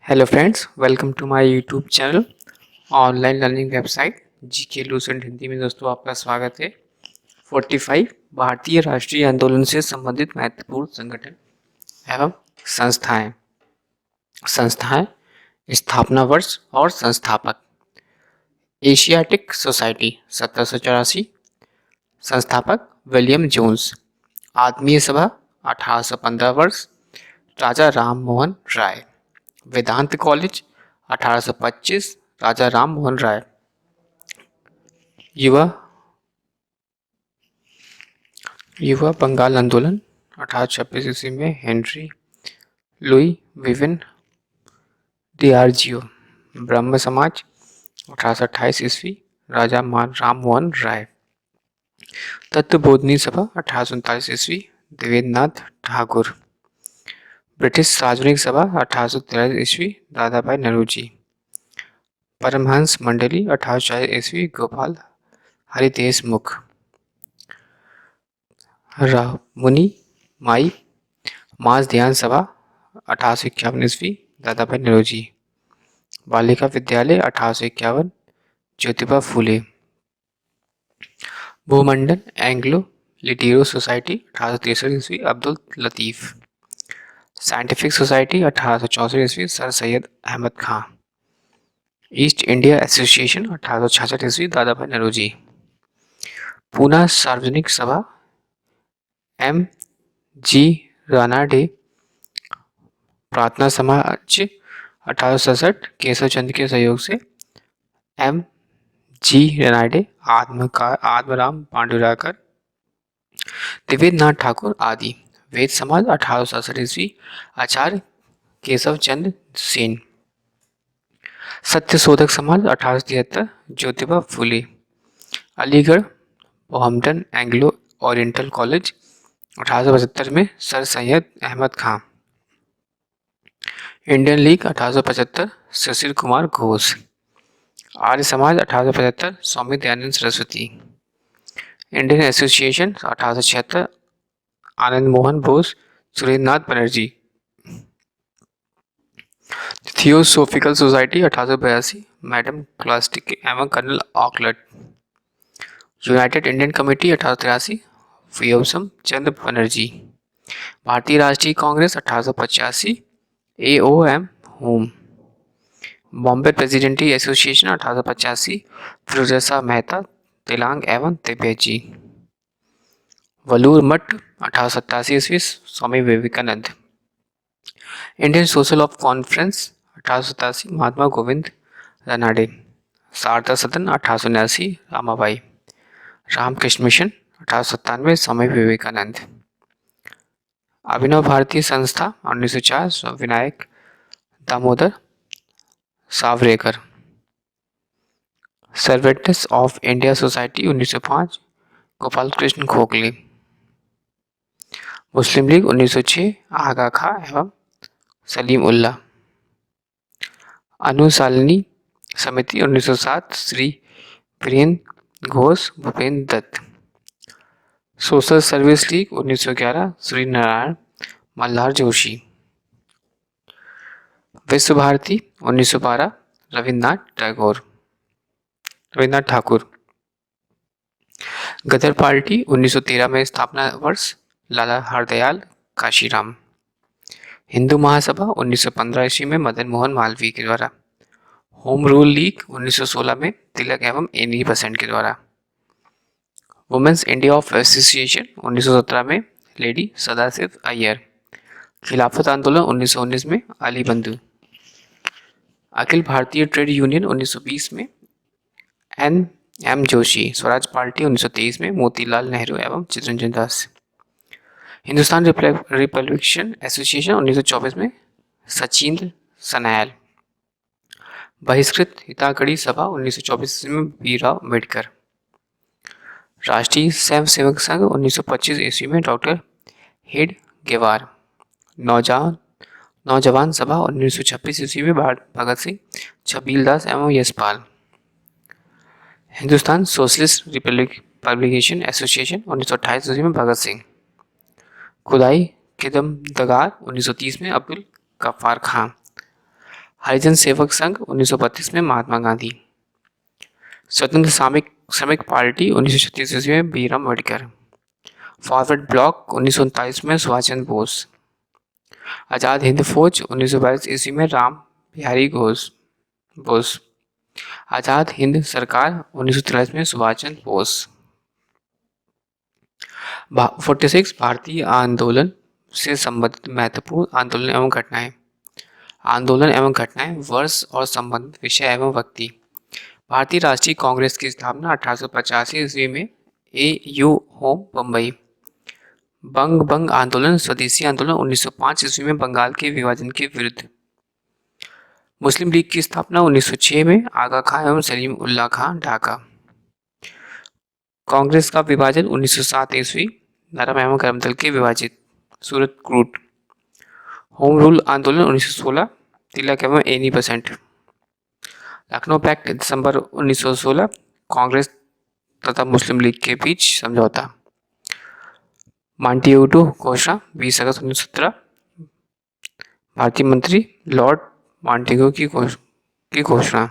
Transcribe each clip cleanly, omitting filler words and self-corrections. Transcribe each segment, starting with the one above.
Hello friends, welcome to my YouTube channel online learning website GK Lucent Hindi में। दोस्तों, आपका स्वागत है। 45 भारतीय राष्ट्रीय आंदोलन से संबंधित महत्वपूर्ण संगठन एवं संस्थाएं। संस्थाएं, स्थापना वर्ष और संस्थापक। एशियाटिक सोसाइटी 1784, संस्थापक विलियम जोन्स। आत्मीय सभा 1815 वर्ष, राजा राम मोहन राय। वेदांत कॉलेज 1825, राजा राम मोहन राय। युवा युवा बंगाल आंदोलन 1826 ईस्वी में हेनरी लुई विविन डियार्जियो। ब्रह्म समाज 1828 ईस्वी, राजा राम मोहन राय। तत्वबोधिनी सभा 1839 ईस्वी, देवेंद्रनाथ ठाकुर। ब्रिटिश सार्वजनिक सभा 1813 ईस्वी, दादा भाई नौरोजी। परमहंस मंडली 1840 ईस्वी, गोपाल हरि देशमुख। मुनि माई मास ध्यान सभा 1851 ईस्वी, दादा भाई नौरोजी। बालिका विद्यालय 1851, ज्योतिबा फूले। भूमंडल एंग्लो लिटेरो सोसाइटी 1863 ईस्वी, अब्दुल लतीफ। साइंटिफिक सोसाइटी 1864 ईस्वी, सर सैयद अहमद खां। ईस्ट इंडिया एसोसिएशन 1866 ईस्वी, दादा भाई नौरोजी। पूना सार्वजनिक सभा एम जी रानाडे। प्रार्थना समाज 1867, केशव चंद्र के सहयोग से एम जी रानाडे, आत्मराम पांडुराकर, देवेंद्रनाथ ठाकुर आदि। वेद समाज 1867 ईस्वी, आचार्य केशव चंद्र सेन। सत्य Shodhak Samaj 1873, Jyotiba Phule. Aligarh Mohammedan Anglo Oriental College 1875 में sir Syed Ahmad Khan. Indian League 1875, Sushil Kumar Ghosh. Arya Samaj 1875, Swami Dayanand Saraswati. Indian Association 1876, Anand Mohan Bose, Surendranath Banerjee. Theosophical Society 1882, madam क्लास्टिक एवं कर्नल ऑकलट। यूनाइटेड इंडियन कमेटी 1883, व्योमसम Chandra Banerjee. Bharatiya Rashtriya Congress 1885, AOM Hume. Bombay Presidency Association 1885, Ferozeshah Mehta, Telang एवं तिब्बत जी। वलूर मठ 1887 ईस्वी, Swami Vivekananda. Indian Social of Conference 1887, Mahatma Govind Ranade. Sharada Sadan 1879, Ramabai. Ramakrishna Mission 1897, Swami Vivekananda. Abhinav Bharatiya Sanstha 1904, Vinayak Damodar Savarkar. Servants of India Society 1905, Gopal Krishna Gokhale. Muslim League 1906, Aga Khan एवं Salimullah. Anushilan Samiti 1907, Shri Virendra Ghosh, Bhupendra Dutt. Social service league 1911, Shri Narayan Malhar Joshi. Vishwa Bharati 1912, Rabindranath Thakur. Ghadar party 1913 में स्थापना वर्ष, लाला हरदयाल काशीराम। हिंदू महासभा 1915 ईस्वी में मदन मोहन मालवीय के द्वारा। होम रूल लीग 1916 में तिलक एवं एनी बसंत के द्वारा। वुमेन्स इंडिया ऑफ एसोसिएशन 1917 में लेडी सदाशिव अय्यर। खिलाफत आंदोलन 1919 में अली बंधु। अखिल भारतीय ट्रेड यूनियन 1920 में NM जोशी। स्वराज पार्टी 1923 में मोतीलाल नेहरू एवं चित्तरंजन दास। हिंदुस्तान रिपब्लिकन एसोसिएशन 1924 में सचिंद्र सनैल। बहिष्कृत हितागढ़ी सभा 1924 में भीमराव अम्बेडकर। राष्ट्रीय स्वयं सेवक संघ 1925 ईस्वी में डॉक्टर हेड गेवार। नौजवान सभा 1926 ईस्वी में भगत सिंह, छबील दास एवं Yashpal. Hindustan socialist publication association 1928 ईस्वी में भगत सिंह। खुदाई किदमदगार 1930 में अब्दुल गफ्फार खां। हरिजन सेवक संघ 1932 में महात्मा गांधी। स्वतंत्र श्रमिक पार्टी 1936 ईस्वी में भीमराव अम्बेडकर। फॉरवर्ड ब्लॉक 1939 में सुभाष चंद्र बोस। आज़ाद हिंद फौज 1922 ईस्वी में राम बिहारी बोस। आज़ाद हिंद सरकार 1943 में सुभाष चंद्र बोस। 46 भारतीय आंदोलन से संबंधित महत्वपूर्ण आंदोलन एवं घटनाएं, वर्ष और संबंधित विषय एवं व्यक्ति। भारतीय राष्ट्रीय कांग्रेस की स्थापना 1885 ईस्वी में AU होम बम्बई। बंग आंदोलन स्वदेशी आंदोलन 1905 ईस्वी में बंगाल के विभाजन के विरुद्ध। मुस्लिम लीग की स्थापना 1906 में आगा खां एवं सलीम उल्लाह खां ढाका। कांग्रेस का विभाजन 1907 ईस्वी नरम एवं गर्म दल के विभाजित सूरत क्रूट। होम रूल आंदोलन 1916 तिलक एवं एनी बेसेंट। लखनऊ पैक्ट दिसंबर 1916 कांग्रेस तथा मुस्लिम लीग के बीच समझौता। मॉन्टेग्यू घोषणा 20 अगस्त 1917 भारतीय मंत्री लॉर्ड मॉन्टेग्यू की घोषणा।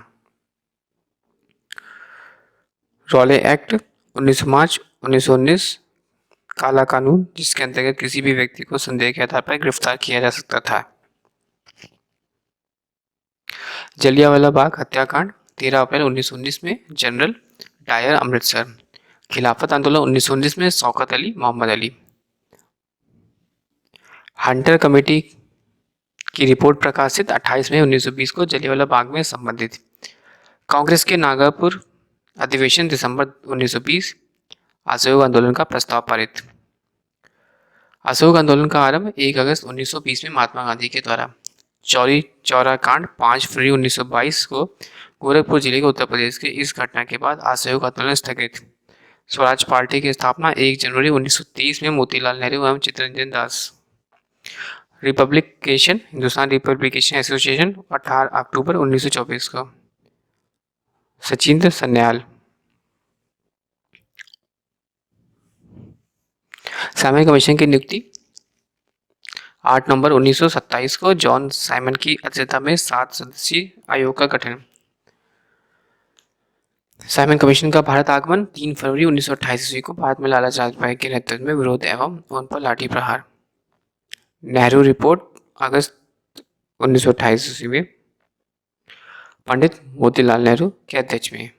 रॉले एक्ट 19 मार्च 1919 काला कानून जिसके अंतर्गत किसी भी व्यक्ति को संदेह के आधार पर गिरफ्तार किया जा सकता था। जलियांवाला बाग हत्याकांड 13 अप्रैल 1919 में जनरल डायर अमृतसर। खिलाफत आंदोलन 1919 में शौकत अली मोहम्मद अली। हंटर कमेटी की रिपोर्ट प्रकाशित 28 मई 1920 को जलियांवाला बाग में संबंधित। कांग्रेस के नागपुर अधिवेशन दिसंबर 1920 असहयोग आंदोलन का प्रस्ताव पारित। असहयोग आंदोलन का आरंभ 1 अगस्त 1920 में महात्मा गांधी के द्वारा। चौरी चौरा कांड 5 फरवरी 1922 को गोरखपुर जिले के उत्तर प्रदेश के इस घटना के बाद असहयोग आंदोलन स्थगित। स्वराज पार्टी की स्थापना 1 जनवरी 1923 में मोतीलाल नेहरू एवं Chittaranjan Das. Republication Hindustan republication association 18 अक्टूबर 1924 को। सचिंद्र सन्याल। साइमन कमीशन की नियुक्ति 8 नवंबर 1927 को जॉन साइमन की अध्यक्षता में 7 सदस्यीय आयोग का गठन। साइमन कमीशन का भारत आगमन 3 फरवरी 1928 ईस्वी को भारत में लाला लाजपत के नेतृत्व में विरोध एवं उन पर लाठी प्रहार। नेहरू रिपोर्ट अगस्त 1928 ईस्वी में पंडित मोतीलाल नेहरू के अध्यक्ष में।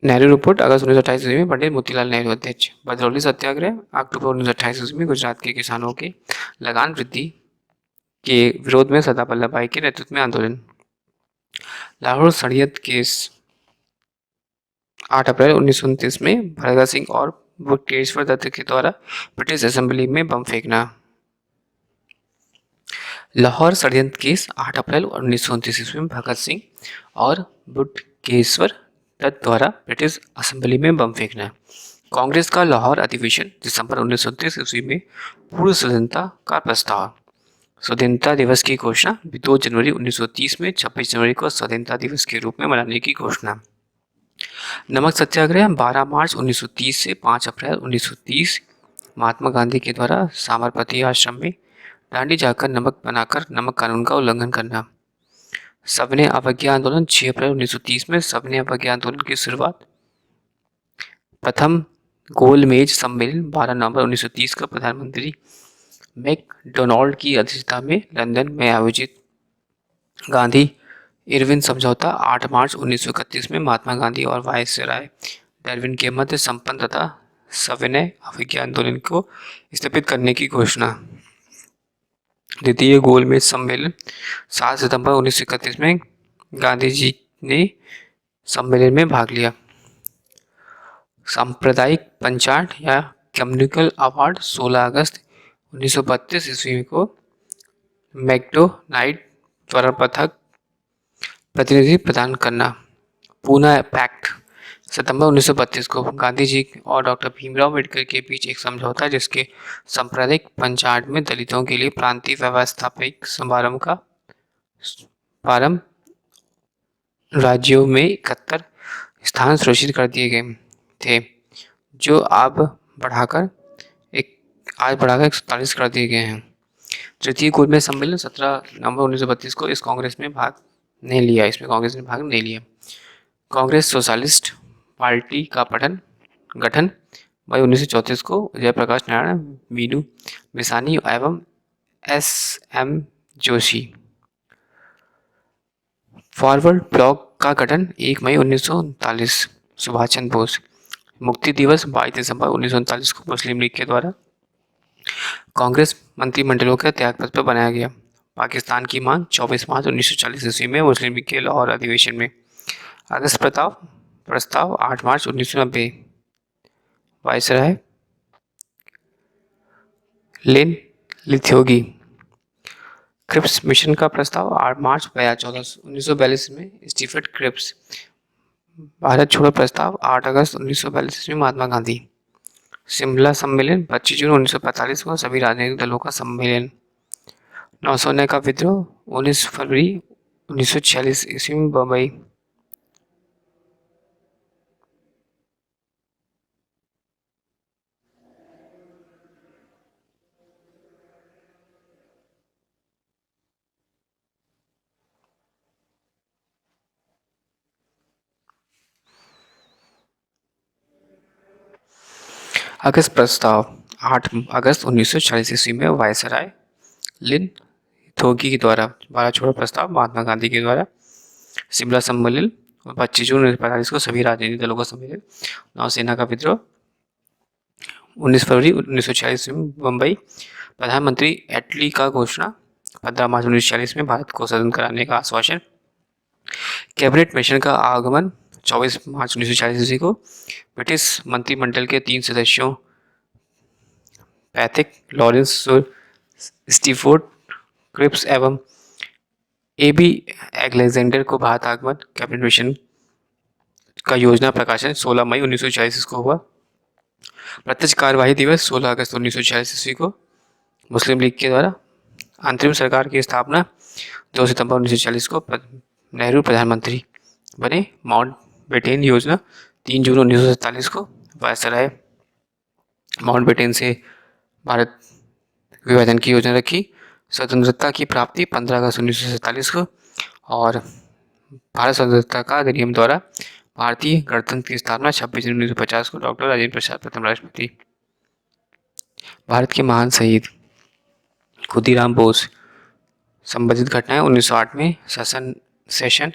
नेहरू रिपोर्ट अगस्त 1928 ईस्वी में पंडित मोतीलाल नेहरू अध्यक्ष। बदरौली सत्याग्रह अक्टूबर 1928 ईस्वी में गुजरात के किसानों के लगान वृद्धि के विरोध में सरदार वल्लभ भाई के नेतृत्व में आंदोलन। लाहौर षड्यंत्र केस 8 अप्रैल 1929 में भगत सिंह और बटुकेश्वर दत्त के द्वारा ब्रिटिश असेंबली में बम फेंकना। लाहौर षड्यंत्र केस 8 अप्रैल 1929 ईस्वी में भगत सिंह और बटुकेश्वर दत्त द्वारा ब्रिटिश असेंबली में बम फेंकना। कांग्रेस का लाहौर अधिवेशन दिसंबर 1929 ईस्वी में पूर्व स्वतंत्रता का प्रस्ताव। स्वतंत्रता दिवस की घोषणा 2 जनवरी 1930 में 26 जनवरी को स्वतंत्रता दिवस के रूप में मनाने की घोषणा। नमक सत्याग्रह 12 मार्च 1930 से 5 अप्रैल 1930 महात्मा गांधी के द्वारा साबरमती आश्रम में दांडी जाकर नमक बनाकर नमक कानून का उल्लंघन करना। सविनय अवज्ञा आंदोलन 6 अप्रैल 1930 में सविनय अवज्ञा आंदोलन की शुरुआत। प्रथम गोलमेज सम्मेलन 12 नवंबर 1930 का प्रधानमंत्री मैकडोनाल्ड की अध्यक्षता में लंदन में आयोजित। गांधी इरविन समझौता 8 मार्च 1931 में महात्मा गांधी और वायसराय डार्विन के मध्य संपन्न तथा सविनय अवज्ञा आंदोलन को स्थापित करने की घोषणा। द्वितीय गोलमेज सम्मेलन 7 सितंबर 1931 में गांधी जी ने सम्मेलन में भाग लिया। सांप्रदायिक पंचाट या कम्युनिकल अवार्ड 16 अगस्त 1932 ईस्वी को मैकडोनाल्ड द्वारा पृथक प्रतिनिधि प्रदान करना। पूना पैक्ट सितंबर 1932 को गांधी जी और डॉक्टर भीमराव अम्बेडकर के बीच एक समझौता जिसके सांप्रदायिक पंचाट में दलितों के लिए प्रांतीय व्यवस्थापिक समारंभ का प्रारंभ राज्यों में 71 स्थान सुरक्षित कर दिए गए थे। जो अब बढ़ाकर एक आज बढ़ाकर 147 कर दिए गए हैं। तृतीय गोलमेज सम्मेलन 17 नवंबर 1932 को इस कांग्रेस में भाग नहीं लिया इसमें कांग्रेस ने भाग नहीं लिया। कांग्रेस सोशलिस्ट पार्टी का गठन मई 1934 को जयप्रकाश नारायण, मीनू बिसानी एवं S M Joshi. Forward Bloc का गठन 1 मई 1939 सुभाष चंद्र बोस। मुक्ति दिवस 22 दिसंबर 1939 को मुस्लिम लीग के द्वारा कांग्रेस मंत्रिमंडलों के त्यागपत्र पर बनाया गया। पाकिस्तान की मांग 24 मार्च 1940 ईस्वी में मुस्लिम लीग के लाहौर अधिवेशन में। अगस्त प्रस्ताव 8 मार्च 1990 वायसराय लिन लिथोगी। क्रिप्स मिशन का प्रस्ताव 8 मार्च 1942 में स्टीफन क्रिप्स। भारत छोड़ो प्रस्ताव 8 अगस्त 1942 में महात्मा गांधी। शिमला सम्मेलन 25 जून 1945 को सभी राजनीतिक दलों का सम्मेलन। नौसेना का विद्रोह 19 फरवरी 1946 ईस्वी में बम्बई। अगस्त प्रस्ताव 8 अगस्त 1940 ईस्वी में वायसराय लिन थोगी के द्वारा। भारत छोड़ो प्रस्ताव महात्मा गांधी के द्वारा। शिमला सम्मेलन 25 जून 1945 को सभी राजनीतिक दलों का सम्मेलन। नौसेना का विद्रोह 19 फरवरी 1946 में बम्बई। प्रधानमंत्री एटली का घोषणा 15 मार्च 1946 में भारत को स्वतंत्र कराने का आश्वासन। कैबिनेट मिशन का आगमन 24 मार्च 1946 ईस्वी को। ब्रिटिश मंत्रिमंडल के 3 सदस्यों पैथिक, लॉरेंस, स्टीफोर्ड क्रिप्स एवं एबी एलेक्जेंडर को भारत आगमन। कैबिनेट मिशन का योजना प्रकाशन 16 मई 1946 को हुआ। प्रत्यक्ष कार्यवाही दिवस 16 अगस्त 1946 ईस्वी को मुस्लिम लीग के द्वारा। अंतरिम सरकार की स्थापना 2 सितंबर 1940 को नेहरू प्रधानमंत्री बने। माउंटबेटन योजना 3 जून 1947 को। वायसराय माउंटबेटन से भारत विभाजन की योजना रखी। स्वतंत्रता की प्राप्ति 15 अगस्त 1947 को। और भारत स्वतंत्रता का अधिनियम द्वारा भारतीय गणतंत्र की स्थापना 26 जनवरी 1950 को। डॉक्टर राजेंद्र प्रसाद प्रथम राष्ट्रपति। भारत के महान शहीद खुदीराम बोस संबंधित घटनाएं 1908 में सेशन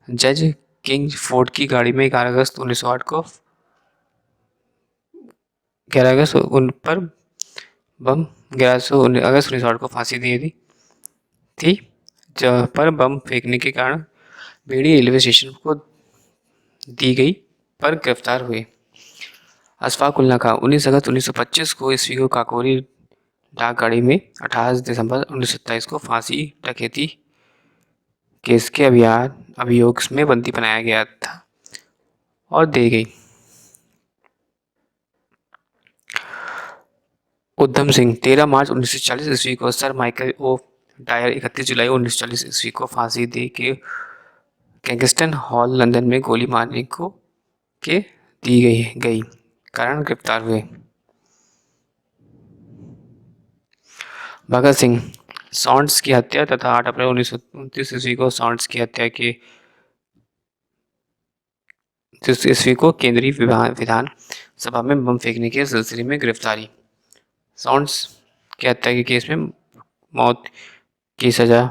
जज किंग फोर्ड की गाड़ी में 11 अगस्त 1908 को 11 अगस्त उन पर बम 11 अगस्त 1908 को फांसी दी थी जहाँ पर बम फेंकने के कारण बेड़ी रेलवे स्टेशन को दी गई पर गिरफ्तार हुए। अशफाक उल्ला खां 19 अगस्त 1925 को ईस्वी को काकोरी डाकगाड़ी में 18 दिसंबर 1927 को फांसी डकैती केस के अभियोग में बंदी बनाया गया था और दे गई। उधम सिंह 13 मार्च 1940 ईस्वी को सर माइकल ओ डायर 31 जुलाई 1940 ईस्वी को फांसी दे के कैंगस्टन हॉल लंदन में गोली मारने को के दी गई कारण गिरफ्तार हुए। भगत सिंह सॉन्ट्स की हत्या तथा 8 अप्रैल 1929 ईस्वी को सॉन्ट्स की हत्या के ईस्वी को केंद्रीय विधान सभा में बम फेंकने के सिलसिले में गिरफ्तारी। सॉन्ट्स की हत्या के केस में मौत की सजा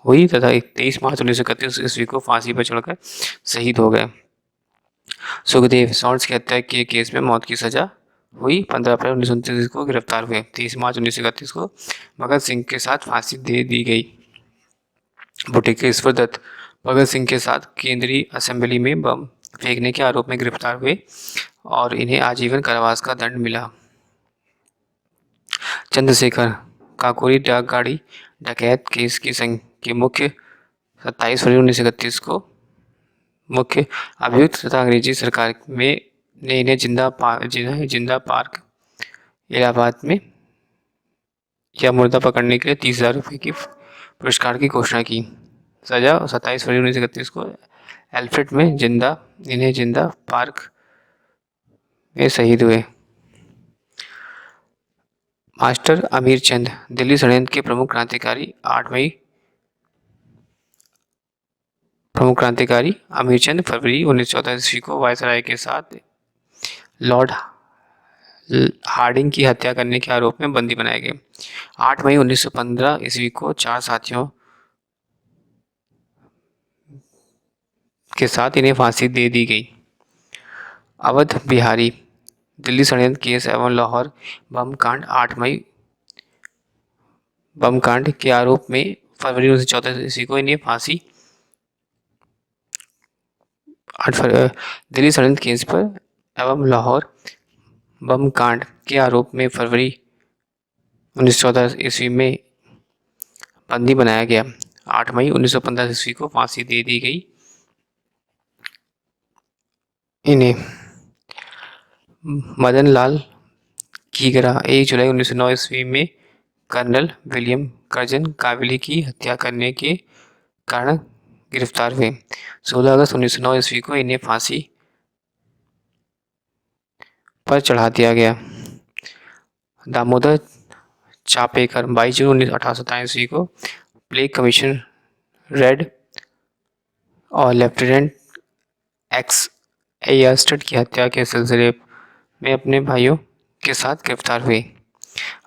हुई तथा 23 मार्च 1931 ईस्वी को फांसी पर चढ़कर शहीद हो गए। सुखदेव सॉन्ट्स की हत्या के केस में मौत की सजा हुई 15 अप्रैल 1929 को गिरफ्तार हुए। 30 मार्च 1931 को भगत सिंह के साथ फांसी दे दी गई। बुटेश्वर दत्त भगत सिंह के साथ केंद्रीय असेंबली में बम फेंकने के आरोप में गिरफ्तार हुए और इन्हें आजीवन कारावास का दंड मिला। चंद्रशेखर काकोरी डाकगाड़ी डकैत केस की मुख्य 27 फरवरी 1931 को मुख्य अभियुक्त तथा अंग्रेजी सरकार में ने इन्हें जिंदा पार्क इलाहाबाद में या मुर्दा पकड़ने के लिए 30,000 रुपये की पुरस्कार की घोषणा की। सजा 27 फरवरी 1931 को एल्फ्रेड में इन्हें जिंदा पार्क में शहीद हुए। मास्टर अमीर चंद दिल्ली षड्यंत्र के प्रमुख क्रांतिकारी अमीर चंद फरवरी 1914 ईस्वी को वायसराय के साथ लॉर्ड हार्डिंग की हत्या करने के आरोप में बंदी बनाए गए। 8 मई 1915 ईस्वी को 4 साथियों के साथ इन्हें फांसी दे दी गई। अवध बिहारी दिल्ली षड्यंत्र केस एवं लाहौर बम कांड 8 मई बम कांड के आरोप में फरवरी 1914 ईस्वी को इन्हें फांसी दिल्ली षड्यंत्र केस पर एवं लाहौर बम कांड के आरोप में फरवरी 1914 ईस्वी में बंदी बनाया गया। 8 मई 1915 ईस्वी को फांसी दे दी गई इन्हें। मदन लाल कीगरा 1 जुलाई 1909 ईस्वी में कर्नल विलियम कर्जन कावेली की हत्या करने के कारण गिरफ्तार हुए। 16 अगस्त 1909 ईस्वी को इन्हें फांसी पर चढ़ा दिया गया। दामोदर चापेकर 22 जून 1827 ईस्वी को प्लेग कमीशन रेड और लेफ्टिनेंट एक्स एयरस्टड की हत्या के सिलसिले में अपने भाइयों के साथ गिरफ्तार हुए।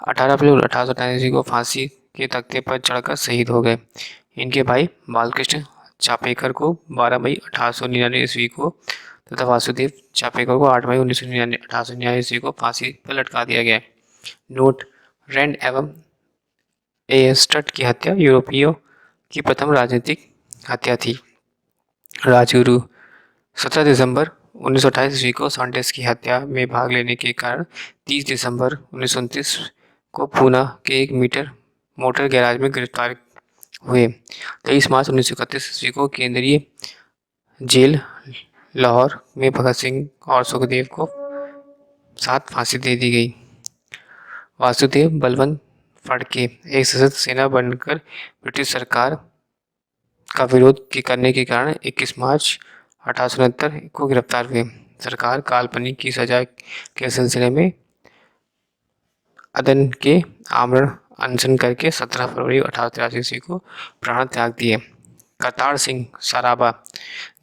18 अप्रैल 1827 ईस्वी को फांसी के तख्ते पर चढ़कर शहीद हो गए। इनके भाई बालकृष्ण चापेकर को 12 मई 1899 ईस्वी को तथा वासुदेव चापेकर को 8 मई 1899 ईस्वी को फांसी पर लटका दिया गया। नोट: रैंड एवं एयरस्टड की हत्या यूरोपियों की प्रथम राजनीतिक हत्या थी। राजगुरु 17 दिसंबर 1928 ईस्वी को सॉन्टेस की हत्या में भाग लेने के कारण 30 दिसंबर 1929 को पूना के एक मोटर गैराज में गिरफ्तार हुए। 23 मार्च 1931 ईस्वी को केंद्रीय जेल लाहौर में भगत सिंह और सुखदेव को साथ फांसी दे दी गई। वासुदेव बलवंत फड़के एक सशस्त्र सेना बनकर ब्रिटिश सरकार का विरोध करने के कारण 21 मार्च 1869 को गिरफ्तार हुए। सरकार काल्पनिक की सजा के सिलसिले में अदन के आमरण अनशन करके 17 फरवरी 1883 ईस्वी को प्राण त्याग दिए। करतार सिंह सराबा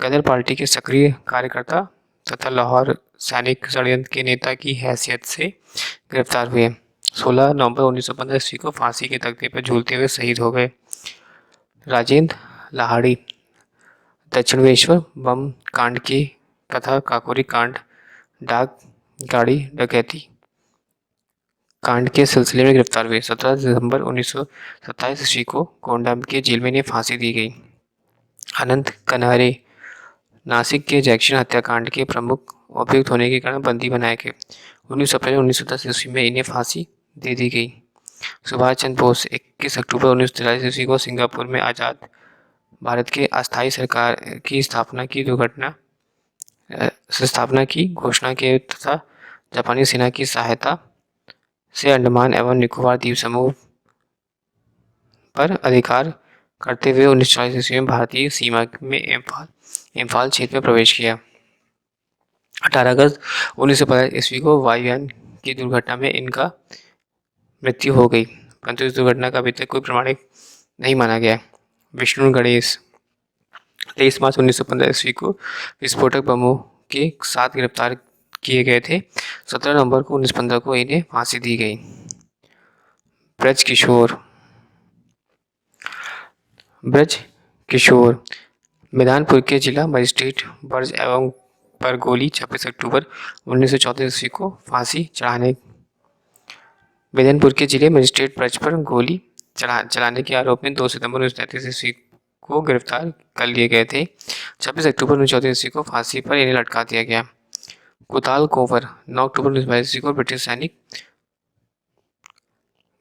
गदर पार्टी के सक्रिय कार्यकर्ता तथा लाहौर सैनिक षड्यंत्र के नेता की हैसियत से गिरफ्तार हुए। 16 नवंबर 1915 ईस्वी को फांसी के तख्ते पर झूलते हुए शहीद हो गए। राजेंद्र लाहाड़ी दक्षिणेश्वर बम कांड की तथा काकोरी कांड, डाक गाड़ी डकैती कांड के सिलसिले में गिरफ्तार हुए। 17 दिसंबर 1927 ईस्वी को गोंडा के जेल में इन्हें फांसी दी गई। अनंत कनहरे नासिक के जैक्शन हत्याकांड के प्रमुख अभियुक्त होने के कारण बंदी बनाए गए। 19 अप्रैल 1910 ईस्वी में इन्हें फांसी दे दी गई। सुभाष चंद्र बोस 21 अक्टूबर 1943 ईस्वी को सिंगापुर में आज़ाद भारत के अस्थायी सरकार की स्थापना की घोषणा के तथा जापानी सेना की सहायता से अंडमान एवं निकोबार द्वीप समूह पर अधिकार करते हुए 1940 ईस्वी में भारतीय सीमा में इम्फाल क्षेत्र में प्रवेश किया। 18 अगस्त 1950 ईस्वी को वायुयान की दुर्घटना में इनका मृत्यु हो गई, परंतु इस दुर्घटना का अभी तक कोई प्रमाणिक नहीं माना गया। विष्णु गणेश 23 मार्च 1915 ईस्वी को विस्फोटक बमों के साथ गिरफ्तार किए गए थे। 17 नवंबर को 1915 को इन्हें फांसी दी गई। ब्रज किशोर मैदानपुर के जिला मजिस्ट्रेट ब्रज एवं पर गोली 26 अक्टूबर 1934 ईस्वी को फांसी चढ़ाने मैदानपुर के जिले मजिस्ट्रेट ब्रज पर गोली चलाने के आरोप में 2 सितंबर 1933 ईस्वी को गिरफ्तार कर लिए गए थे। 26 अक्टूबर 1934 ईस्वी को फांसी पर इन्हें लटका दिया गया। कुताल कोवर 9 अक्टूबर 1922 ईस्वी को ब्रिटिश सैनिक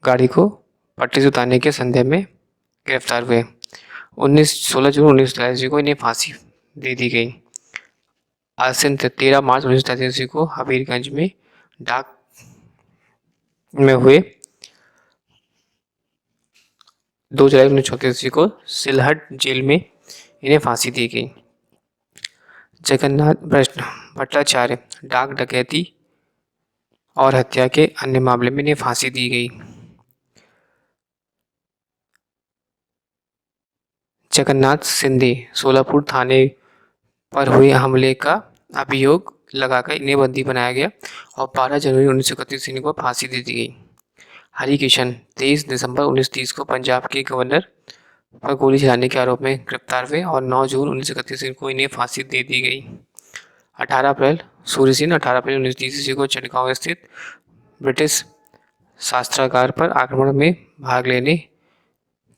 गाड़ी को पट्टी से उतारने के संदेह में गिरफ्तार हुए। 16 जून 1943 ईस्वी को इन्हें फांसी दे दी गई। आसिन 13 मार्च 1943 ईस्वी को हबीरगंज में डाक में हुए 2 जुलाई 1934 ईस्वी को सिलहट जेल में इन्हें फांसी दी गई। जगन्नाथ भट्टाचार्य डाक डकैती और हत्या के अन्य मामले में इन्हें फांसी दी गई। जगन्नाथ सिंधे सोलापुर थाने पर हुए हमले का अभियोग लगाकर इन्हें बंदी बनाया गया और 12 जनवरी 1931 इन्हें को फांसी दे दी गई। हरिकिशन 23 दिसंबर 1930 को पंजाब के गवर्नर पर गोली चलाने के आरोप में गिरफ्तार हुए और 9 जून 1931 को इन्हें फांसी दे दी गई। 18 अप्रैल सूर्य सेन 18 अप्रैल 1930 को चटगांव स्थित ब्रिटिश शस्त्रागार पर आक्रमण में भाग लेने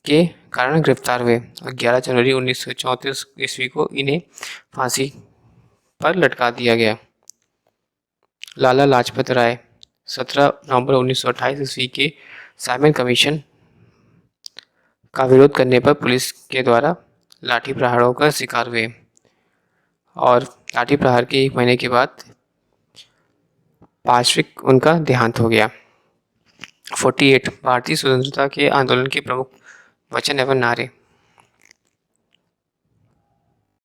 के कारण गिरफ्तार हुए और 11 जनवरी 1934 ईस्वी को इन्हें फांसी पर लटका दिया गया। लाला लाजपत राय 17 नवंबर 1928 ईस्वी के साइमन कमीशन का विरोध करने पर पुलिस के द्वारा लाठी प्रहारों का शिकार हुए और लाठी प्रहार के 1 महीने के बाद पार्श्विक उनका देहांत हो गया। 48 भारतीय स्वतंत्रता के आंदोलन के प्रमुख वचन एवं नारे।